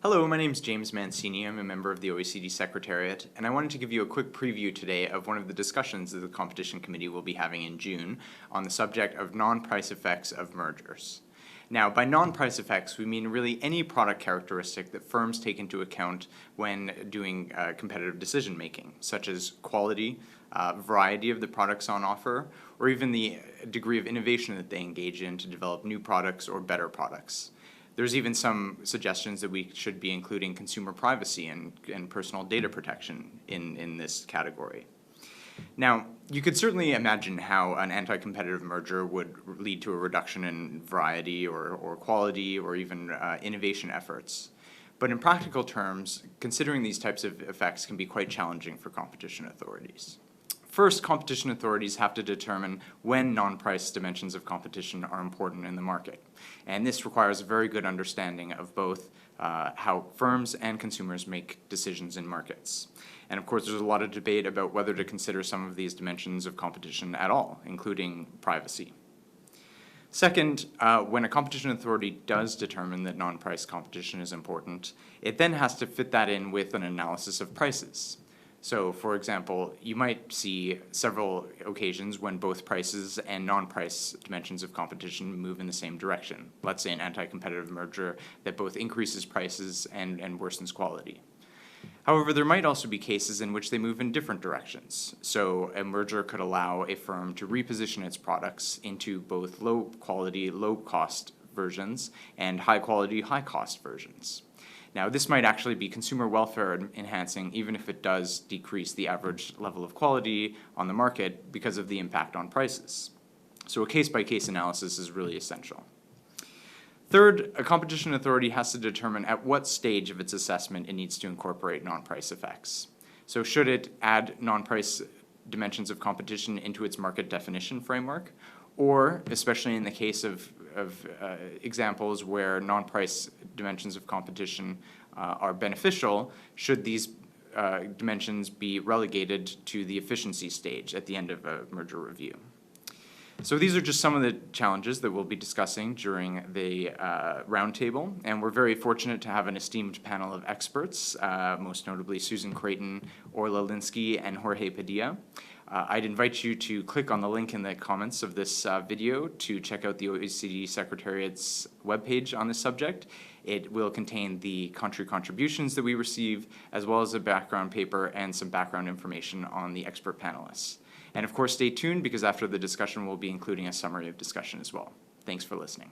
Hello, my name is James Mancini. I'm a member of the OECD Secretariat, and I wanted to give you a quick preview today of one of the discussions that the Competition Committee will be having in June on the subject of non-price effects of mergers. Now, by non-price effects, we mean really any product characteristic that firms take into account when doing competitive decision-making, such as quality, variety of the products on offer, or even the degree of innovation that they engage in to develop new products or better products. There's even some suggestions that we should be including consumer privacy and personal data protection in this category. Now, you could certainly imagine how an anti-competitive merger would lead to a reduction in variety or quality or even innovation efforts. But in practical terms, considering these types of effects can be quite challenging for competition authorities. First, competition authorities have to determine when non-price dimensions of competition are important in the market. And this requires a very good understanding of both how firms and consumers make decisions in markets. And of course, there's a lot of debate about whether to consider some of these dimensions of competition at all, including privacy. Second, when a competition authority does determine that non-price competition is important, it then has to fit that in with an analysis of prices. So, for example, you might see several occasions when both prices and non-price dimensions of competition move in the same direction. Let's say an anti-competitive merger that both increases prices and worsens quality. However, there might also be cases in which they move in different directions. So a merger could allow a firm to reposition its products into both low-quality, low-cost versions and high-quality, high-cost versions. Now, this might actually be consumer welfare enhancing, even if it does decrease the average level of quality on the market because of the impact on prices. So a case-by-case analysis is really essential. Third, a competition authority has to determine at what stage of its assessment it needs to incorporate non-price effects. So should it add non-price dimensions of competition into its market definition framework? Or, especially in the case of examples where non-price dimensions of competition are beneficial, should these dimensions be relegated to the efficiency stage at the end of a merger review? So these are just some of the challenges that we'll be discussing during the roundtable, and we're very fortunate to have an esteemed panel of experts, most notably Susan Creighton, Orla Linsky, and Jorge Padilla. I'd invite you to click on the link in the comments of this video to check out the OECD Secretariat's webpage on this subject. It will contain the country contributions that we receive, as well as a background paper and some background information on the expert panelists. And of course, stay tuned because after the discussion, we'll be including a summary of discussion as well. Thanks for listening.